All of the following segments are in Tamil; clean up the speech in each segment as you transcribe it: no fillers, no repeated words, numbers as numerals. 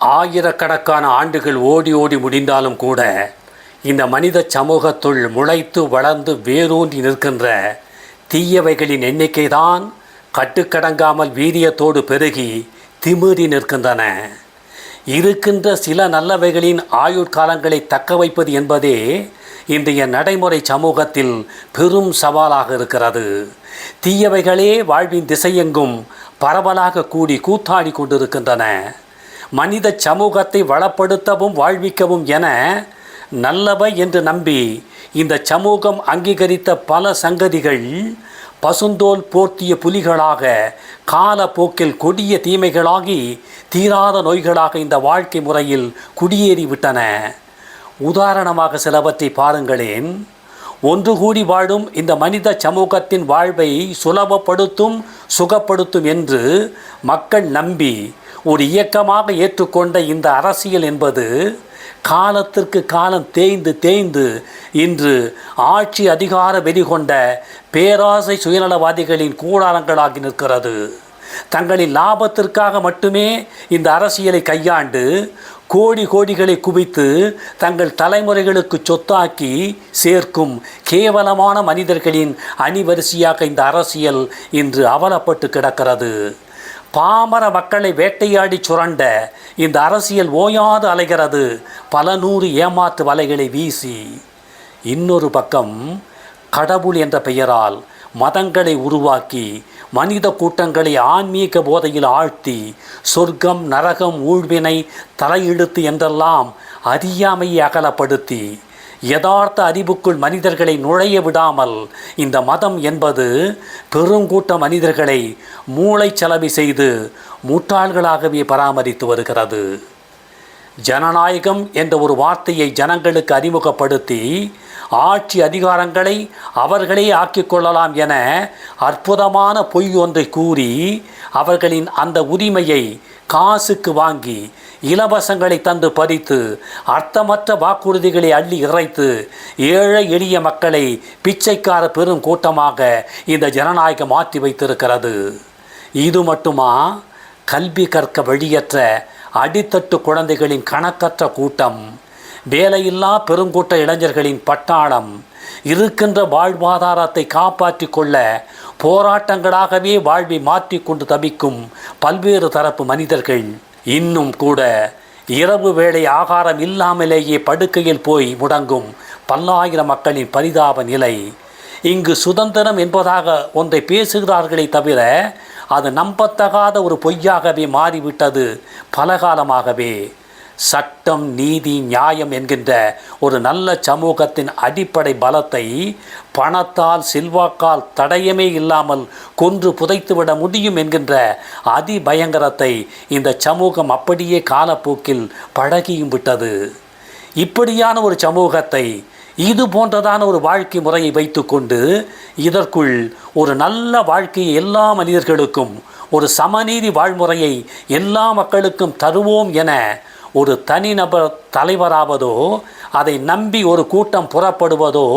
ஆயிரக்கணக்கான ஆண்டுகள் ஓடி ஓடி முடிந்தாலும் கூட இந்த மனித சமூகத்துள் முளைத்து வளர்ந்து வேரூன்றி நிற்கின்ற தீயவைகளின் எண்ணிக்கைதான் கட்டுக்கடங்காமல் வீரியத்தோடு பெருகி திமிறி நிற்கின்றன. இருக்கின்ற சில நல்லவைகளின் ஆயுட்காலங்களை தக்க வைப்பது என்பதே இன்றைய நடைமுறை சமூகத்தில் பெரும் சவாலாக இருக்கிறது. தீயவைகளே வாழ்வின் திசையெங்கும் பரவலாக கூடி கூத்தாடி கொண்டிருக்கின்றன. மனித சமூகத்தை வளப்படுத்தவும் வாழ்விக்கவும் என நல்லவை என்று நம்பி இந்த சமூகம் அங்கீகரித்த பல சங்கதிகள் பசுந்தோல் போர்த்திய புலிகளாக காலப்போக்கில் கொடிய தீமைகளாகி தீராத நோய்களாக இந்த வாழ்க்கை முறையில் குடியேறிவிட்டன. உதாரணமாக சிலவற்றை பாருங்களேன். ஒன்று கூடி வாழும் இந்த மனித சமூகத்தின் வாழ்வை சுலபப்படுத்தும் சுகப்படுத்தும் என்று மக்கள் நம்பி ஒரு இயக்கமாக ஏற்றுக்கொண்ட இந்த அரசியல் என்பது காலத்திற்கு காலம் தேய்ந்து தேய்ந்து இன்று ஆட்சி அதிகார வெறி கொண்ட பேராசை சுயநலவாதிகளின் கூடாரங்களாகி நிற்கிறது. தங்களின் லாபத்திற்காக மட்டுமே இந்த அரசியலை கையாண்டு கோடி கோடிகளை குவித்து தங்கள் தலைமுறைகளுக்கு சொத்தாக்கி சேர்க்கும் கேவலமான மனிதர்களின் அணிவரிசையாக இந்த அரசியல் இன்று அவலப்பட்டு கிடக்கிறது. பாமர மக்களை வேட்டையாடி சுரண்ட இந்த அரசியல் ஓயாது அலைகிறது பல நூறு ஏமாற்று வலைகளை வீசி. இன்னொரு பக்கம் கடவுள் என்ற பெயரால் மதங்களை உருவாக்கி மனித கூட்டங்களை ஆன்மீக போதையில் ஆழ்த்தி சொர்க்கம் நரகம் ஊழ்வினை தலையிழுத்து என்றெல்லாம் அறியாமையை அகலப்படுத்தி யதார்த்த அறிவுக்குள் மனிதர்களை நுழைய விடாமல் இந்த மதம் என்பது பெருங்கூட்ட மனிதர்களை மூளைச்சலவை செய்து முட்டாள்களாகவே பராமரித்து வருகிறது. ஜனநாயகம் என்ற ஒரு வார்த்தையை ஜனங்களுக்கு அறிமுகப்படுத்தி ஆட்சி அதிகாரங்களை அவர்களே ஆக்கிக்கொள்ளலாம் என அற்புதமான பொய் ஒன்றை கூறி அவர்களின் அந்த உரிமையை காசுக்கு வாங்கி இலவசங்களை தந்து பறித்து அர்த்தமற்ற வாக்குறுதிகளை அள்ளி இறைத்து ஏழை எளிய மக்களை பிச்சைக்கார பெரும் கூட்டமாக இந்த ஜனநாயகம் மாற்றி வைத்திருக்கிறது. இது மட்டுமா? கல்வி கற்க வழியற்ற அடித்தட்டு குழந்தைகளின் கணக்கற்ற கூட்டம், வேலையில்லா பெருங்கூட்ட இளைஞர்களின் பட்டாளம், இருக்கின்ற வாழ்வாதாரத்தை காப்பாற்றி கொள்ள போராட்டங்களாகவே வாழ்வை மாற்றி கொண்டு தவிக்கும் பல்வேறு தரப்பு மனிதர்கள் இன்னும் கூட இரவு வேளை ஆகாரம் இல்லாமலேயே படுக்கையில் போய் முடங்கும் பல்லாயிரம் மக்களின் பரிதாப நிலை. இங்கு சுதந்திரம் என்பதாக ஒன்றை பேசுகிறார்களே தவிர அது நம்பத்தகாத ஒரு பொய்யாகவே மாறிவிட்டது பலகாலமாகவே. சட்டம் நீதி நியாயம் என்கின்ற ஒரு நல்ல சமூகத்தின் அடிப்படை பலத்தை பணத்தால் செல்வாக்கால் தடயமே இல்லாமல் கொன்று புதைத்துவிட முடியும் என்கின்ற அதிபயங்கரத்தை இந்த சமூகம் அப்படியே காலப்போக்கில் பழகியும் விட்டது. இப்படியான ஒரு சமூகத்தை இது போன்றதான ஒரு வாழ்க்கை முறையை வைத்துக்கொண்டு இதற்குள் ஒரு நல்ல வாழ்க்கையை எல்லா மனிதர்களுக்கும், ஒரு சமநீதி வாழ்முறையை எல்லா மக்களுக்கும் தருவோம் என ஒரு தனிநபர் தலைவராவதோ அதை நம்பி ஒரு கூட்டம் புறப்படுவதோ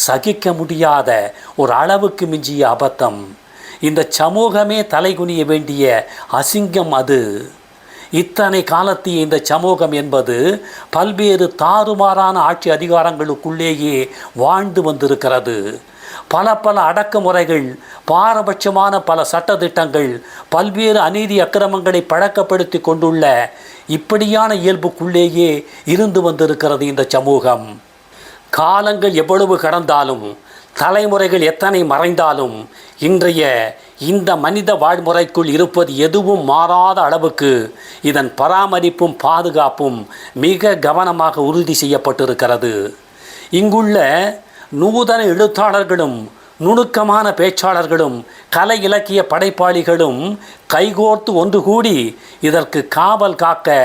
சகிக்க முடியாத ஒரு அளவுக்கு மிஞ்சிய அபத்தம். இந்த சமூகமே தலைகுனிய வேண்டிய அசிங்கம் அது. இத்தனை காலத்திய இந்த சமூகம் என்பது பல்வேறு தாறுமாறான ஆட்சி அதிகாரங்களுக்குள்ளேயே வாழ்ந்து வந்திருக்கிறது. பல பல அடக்குமுறைகள், பாரபட்சமான பல சட்டத்திட்டங்கள், பல்வேறு அநீதி அக்கிரமங்களை பழக்கப்படுத்தி கொண்டுள்ள இப்படியான இயல்புக்குள்ளேயே இருந்து வந்திருக்கிறது இந்த சமூகம். காலங்கள் எவ்வளவு கடந்தாலும், தலைமுறைகள் எத்தனை மறைந்தாலும் இன்றைய இந்த மனித வாழ்முறைக்குள் இருப்பது எதுவும் மாறாத அளவுக்கு இதன் பராமரிப்பும் பாதுகாப்பும் மிக கவனமாக உறுதி செய்யப்பட்டிருக்கிறது. இங்குள்ள நூதன எழுத்தாளர்களும் நுணுக்கமான பேச்சாளர்களும் கலை இலக்கிய படைப்பாளிகளும் கைகோர்த்து ஒன்று கூடி இதற்கு காவல் காக்க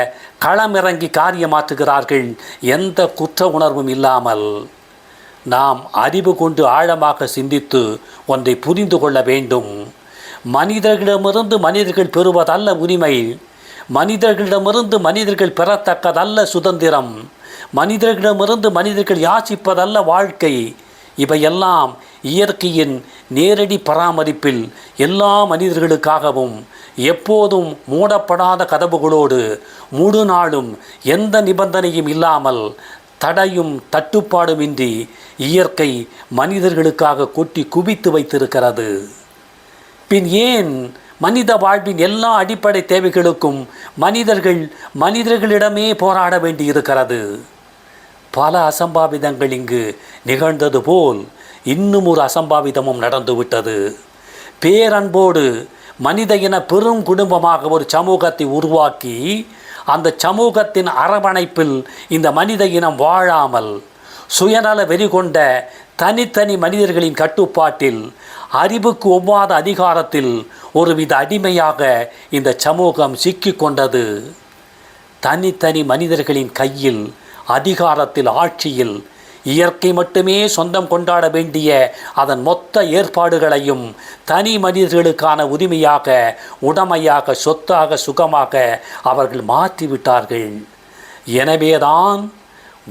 களமிறங்கி காரியமாற்றுகிறார்கள், எந்த குற்ற உணர்வும் இல்லாமல். நாம் அறிவு கொண்டு ஆழமாக சிந்தித்து ஒன்றை புரிந்து கொள்ள வேண்டும். மனிதர்களிடமிருந்து மனிதர்கள் பெறுவதல்ல உரிமை, மனிதர்களிடமிருந்து மனிதர்கள் பெறத்தக்கதல்ல சுதந்திரம், மனிதர்களிடமிருந்து மனிதர்கள் யாசிப்பதல்ல வாழ்க்கை. இவையெல்லாம் இயற்கையின் நேரடி பராமரிப்பில் எல்லா மனிதர்களுக்காகவும் எப்போதும் மூடப்படாத கதவுகளோடு முழு நாளும் எந்த நிபந்தனையும் இல்லாமல் தடையும் தட்டுப்பாடுமின்றி இயற்கை மனிதர்களுக்காக கொட்டி குவித்து வைத்திருக்கிறது. பின் ஏன் மனித வாழ்வின் எல்லா அடிப்படை தேவைகளுக்கும் மனிதர்களிடமே போராட வேண்டி இருக்கிறது? பல அசம்பாவிதங்கள் இங்கு நிகழ்ந்தது போல் இன்னும் ஒரு அசம்பாவிதமும் நடந்துவிட்டது. பேரன்போடு மனித இன பெரும் குடும்பமாக ஒரு சமூகத்தை உருவாக்கி அந்த சமூகத்தின் அரவணைப்பில் இந்த மனித இனம் வாழாமல் சுயநல வெறி கொண்ட தனித்தனி மனிதர்களின் கட்டுப்பாட்டில் அறிவுக்கு ஒவ்வாத அதிகாரத்தில் ஒருவித அடிமையாக இந்த சமூகம் சிக்கி கொண்டது. தனித்தனி மனிதர்களின் கையில், அதிகாரத்தில், ஆட்சியில் இயற்கை மட்டுமே சொந்தம் கொண்டாட வேண்டிய அதன் மொத்த ஏற்பாடுகளையும் தனி மனிதர்களுக்கான உரிமையாக, உடைமையாக, சொத்தாக, சுகமாக அவர்கள் மாற்றிவிட்டார்கள். எனவேதான்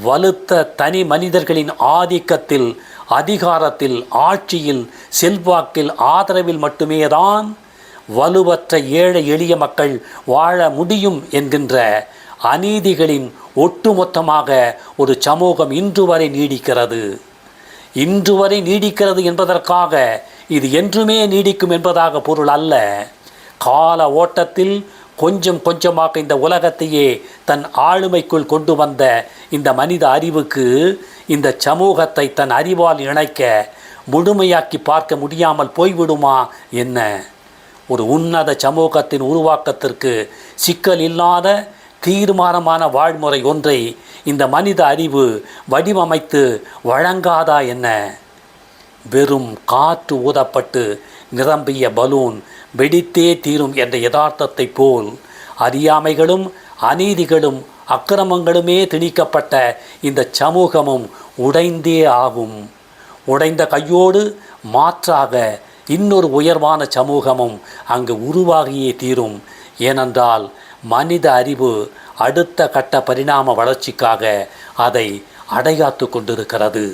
வலுத்த தனி மனிதர்களின் ஆதிக்கத்தில், அதிகாரத்தில், ஆட்சியில், செல்வாக்கில், ஆதரவில் மட்டுமே தான் வலுவற்ற ஏழை எளிய மக்கள் வாழ முடியும் என்கின்ற அநீதிகளின் ஒட்டுமொத்தமாக ஒரு சமூகம் இன்று வரை நீடிக்கிறது. இன்று வரை நீடிக்கிறது என்பதற்காக இது என்றுமே நீடிக்கும் என்பதாக பொருள் அல்ல. கால ஓட்டத்தில் கொஞ்சம் கொஞ்சமாக இந்த உலகத்தையே தன் ஆளுமைக்குள் கொண்டு வந்த இந்த மனித அறிவுக்கு இந்த சமூகத்தை தன் அறிவால் இணைக்க, முழுமையாக்கி பார்க்க முடியாமல் போய்விடுமா என்ன? ஒரு உன்னத சமூகத்தின் உருவாக்கத்திற்கு சிக்கல் இல்லாத தீர்மானமான வாழ்முறை ஒன்றை இந்த மனித அறிவு வடிவமைத்து வழங்காதா என்ன? வெறும் காற்று ஊதப்பட்டு நிரம்பிய பலூன் வெடித்தே தீரும் என்ற யதார்த்தத்தை போல் அறியாமைகளும் அநீதிகளும் அக்கிரமங்களுமே திணிக்கப்பட்ட இந்த சமூகமும் உடைந்தே ஆகும். உடைந்த கையோடு மாற்றாக இன்னொரு உயர்வான சமூகமும் அங்கு உருவாகியே தீரும். ஏனென்றால் மனித அறிவு அடுத்த கட்ட பரிணாம வளர்ச்சிக்காக அதை அடைகாத்து கொண்டிருக்கிறது.